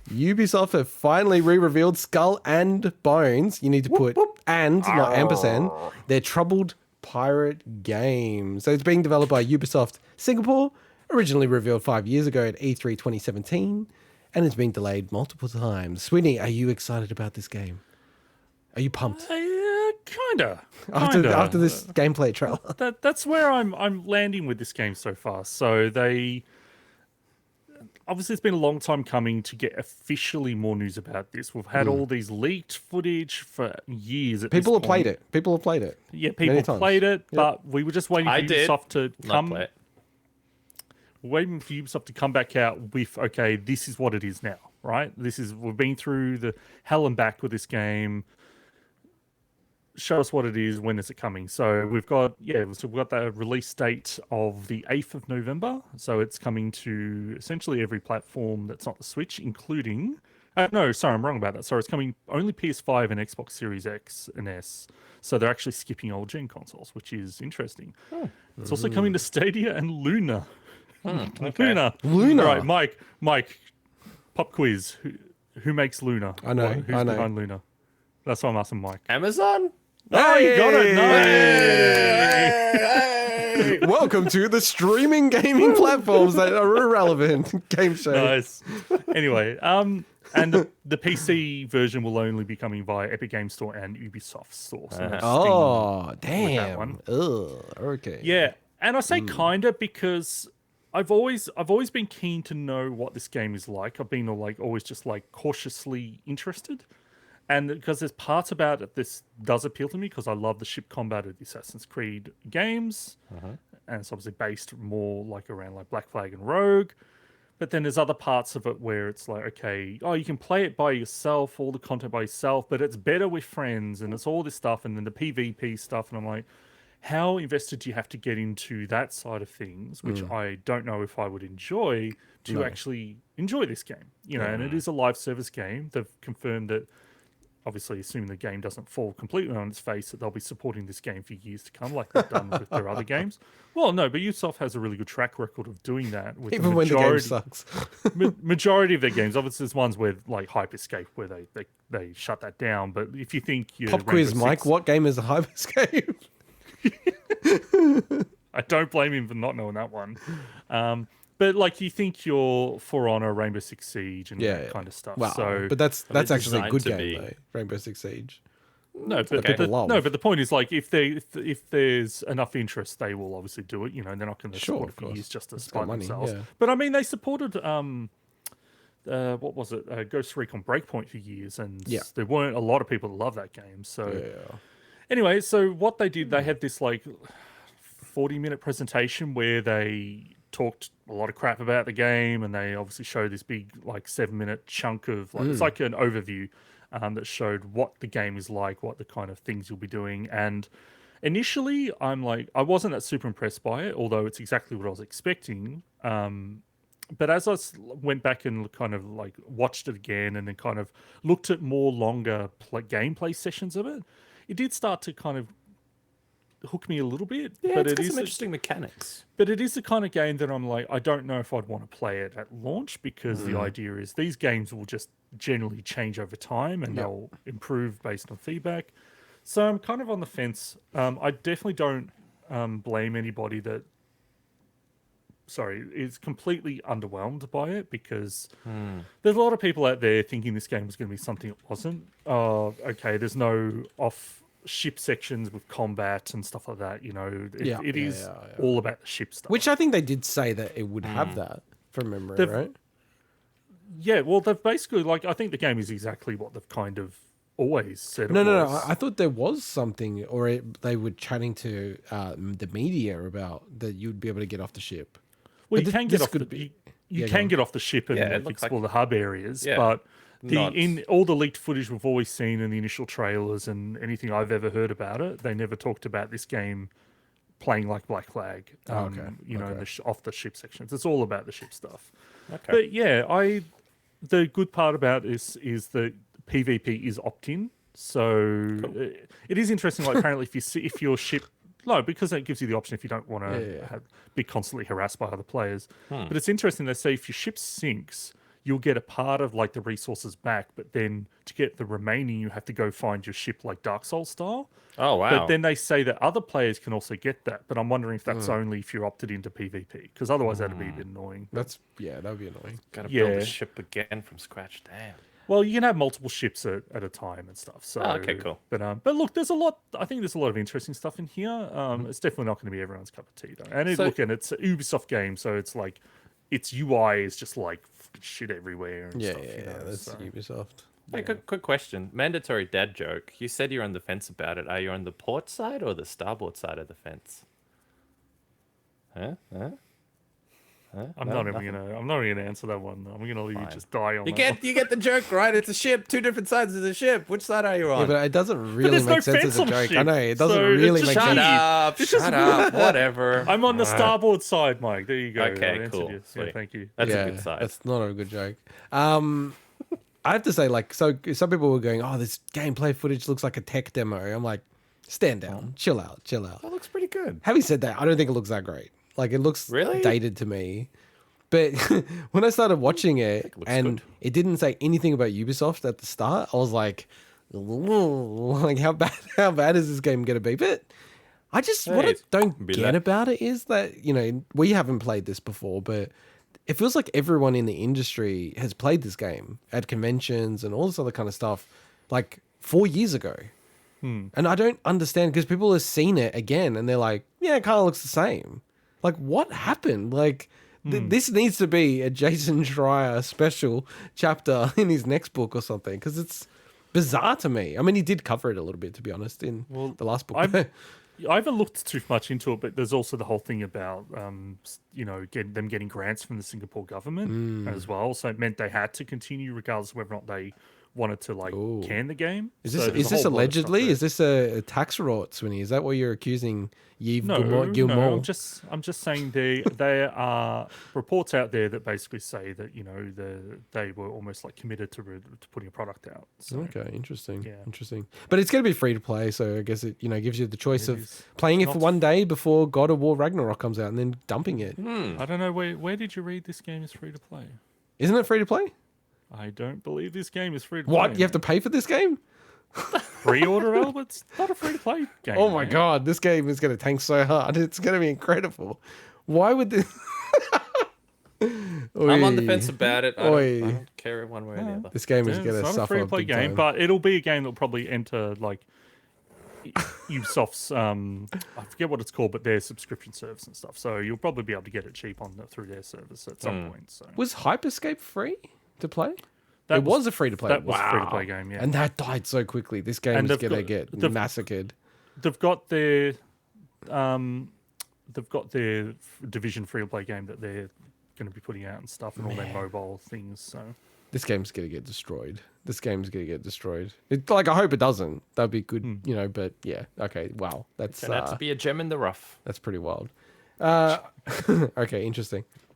Ubisoft have finally re-revealed Skull and Bones. You need to put and, not ampersand. Their troubled pirate game. So it's being developed by Ubisoft Singapore, originally revealed 5 years ago at E3 2017, and it's been delayed multiple times. Sweeney, are you excited about this game? Are you pumped? Kinda. After this gameplay trailer. That's where I'm landing with this game so far. So obviously it's been a long time coming to get officially more news about this. We've had all these leaked footage for years. People have played it. Yeah, people played it, but we were just waiting for Ubisoft to come. Waiting for Ubisoft to come back out with, okay, this is what it is now, right? We've been through the hell and back with this game. Show us what it is. When is it coming? So we've got the release date of the 8th of November. So it's coming to essentially every platform that's not the Switch, including. No, sorry, I'm wrong about that. Sorry, it's coming only PS5 and Xbox Series X and S. So they're actually skipping old gen consoles, which is interesting. It's also coming to Stadia and Luna. Okay. Luna. All right, Mike. Pop quiz. Who makes Luna? I know. Who's behind Luna? That's why I'm asking Mike. Amazon? Oh, you got it. Nice. Welcome to the streaming gaming platforms that are irrelevant. Game show. Nice. Anyway, and the PC version will only be coming via Epic Games Store and Ubisoft Store. So Oh, damn. that one. Ugh, okay. Yeah, and I say kinda because I've always been keen to know what this game is like. I've been always just cautiously interested. And because there's parts about it, this does appeal to me because I love the ship combat of the Assassin's Creed games. And it's obviously based more around Black Flag and Rogue. But then there's other parts of it where it's okay, you can play it by yourself, all the content by yourself, but it's better with friends and it's all this stuff. And then the PvP stuff. And I'm like, how invested do you have to get into that side of things, which I don't know if I would enjoy to actually enjoy this game. And it is a live service game. They've confirmed that, obviously, assuming the game doesn't fall completely on its face, that they'll be supporting this game for years to come, like they've done with their other games. Well, no, but Ubisoft has a really good track record of doing that. With Even when the game sucks. Majority of their games, obviously, there's ones where Hyperscape, where they shut that down. But if you think Pop quiz, Mike, what game is a Hyperscape? I don't blame him for not knowing that one. But you think you're For Honor, Rainbow Six Siege, and that kind of stuff. Wow. So, but that's actually a good game, though. Rainbow Six Siege. No, but the point is if there's enough interest, they will obviously do it. They're not going to support it for years just to spite themselves. Yeah. But I mean, they supported what was it? Ghost Recon Breakpoint for years, and there weren't a lot of people that love that game. So anyway, so what they did, they had this 40-minute presentation where they talked a lot of crap about the game, and they obviously showed this big 7-minute chunk of it's like an overview that showed what the game is like, what the kind of things you'll be doing. And initially I wasn't that super impressed by it, although it's exactly what I was expecting. But as I went back and kind of watched it again and then kind of looked at more longer gameplay sessions of it, it did start to kind of hook me a little bit. Yeah, but it's got some interesting mechanics. But it is the kind of game that I'm I don't know if I'd want to play it at launch, because the idea is these games will just generally change over time and they'll improve based on feedback. So I'm kind of on the fence. I definitely don't blame anybody that is completely underwhelmed by it, because there's a lot of people out there thinking this game was going to be something it wasn't. Okay, there's no ship sections with combat and stuff like that. It is all about the ship stuff. Which I think they did say that it would have that from memory, right? Yeah, well, they've basically I think the game is exactly what they've kind of always said. No. I thought there was something, or they were chatting to the media about that you'd be able to get off the ship. Well, you can get off get off the ship and explore the hub areas, but in all the leaked footage we've always seen in the initial trailers and anything I've ever heard about it, they never talked about this game playing like Black Flag. Off the ship sections. It's all about the ship stuff. Okay. But the good part about this is that PvP is opt-in, so it is interesting. Apparently, if your ship. No, because it gives you the option if you don't want to be constantly harassed by other players. But it's interesting. They say if your ship sinks, you'll get a part of like the resources back, but then to get the remaining, you have to go find your ship like Dark Souls style. Oh, wow. But then they say that other players can also get that, but I'm wondering if that's only if you're opted into PvP, because otherwise that'd be a bit annoying. That would be annoying. Gotta build a ship again from scratch. Damn. Well, you can have multiple ships at a time and stuff. So, okay, cool. But look, there's a lot. I think there's a lot of interesting stuff in here. It's definitely not going to be everyone's cup of tea, though. And it's an Ubisoft game, so it's like its UI is just like shit everywhere and stuff. That's Ubisoft. Hey, quick question. Mandatory dad joke. You said you're on the fence about it. Are you on the port side or the starboard side of the fence? I'm not even gonna answer that one. I'm gonna let you just die on. You get the joke, right? It's a ship. Two different sides of the ship. Which side are you on? Yeah, but it doesn't really make sense as a joke. I know it doesn't really make sense. Shut up. Whatever. I'm on the starboard side, Mike. There you go. Okay, cool. Yeah, thank you. That's a good side. That's not a good joke. I have to say, like, so some people were going, "Oh, this gameplay footage looks like a tech demo." I'm like, stand down, chill out. That looks pretty good. Having said that, I don't think it looks that great. Like, it looks really dated to me. But when I started watching it and it didn't say anything about Ubisoft at the start, I was like, how bad is this game going to be? But what I don't get about it is that, you know, we haven't played this before, but it feels like everyone in the industry has played this game at conventions and all this other kind of stuff like 4 years ago. And I don't understand because people have seen it again and they're like, yeah, it kind of looks the same. Like, what happened? Like, this needs to be a Jason Schreier special chapter in his next book or something because it's bizarre to me. I mean, he did cover it a little bit, to be honest, in the last book. I haven't looked too much into it, but there's also the whole thing about, you know, them getting grants from the Singapore government as well. So it meant they had to continue regardless of whether or not they wanted to like can the game. Is this allegedly? Is this a tax rot, Swinny? Is that what you're accusing Yves Guillemot? No, I'm just saying there are reports out there that basically say that, you know, they were almost like committed to putting a product out. So, okay, interesting. But it's going to be free to play, so I guess it, you know, gives you the choice of playing it for one day before God of War Ragnarok comes out and then dumping it. I don't know where did you read this game is free to play? Isn't it free to play? I don't believe this game is free to play. What? You have to pay for this game? Pre-order element? It's not a free-to-play game. Oh my god, this game is going to tank so hard. It's going to be incredible. Why would this... I'm on the fence about it. I don't care one way or the other. This game is going to suffer. It's not a free-to-play game, but it'll be a game that'll probably enter like Ubisoft's I forget what it's called, but their subscription service and stuff. So you'll probably be able to get it cheap through their service at some point. So was Hyperscape free to play? It was a free-to-play. That was a free-to-play game, yeah. And that died so quickly. This game is going to get massacred. They've got their Division free-to-play game that they're going to be putting out and stuff, and all their mobile things. So this game's going to get destroyed. I hope it doesn't. That'd be good, you know. But yeah, okay. Wow, that's to be a gem in the rough. That's pretty wild. Okay, interesting.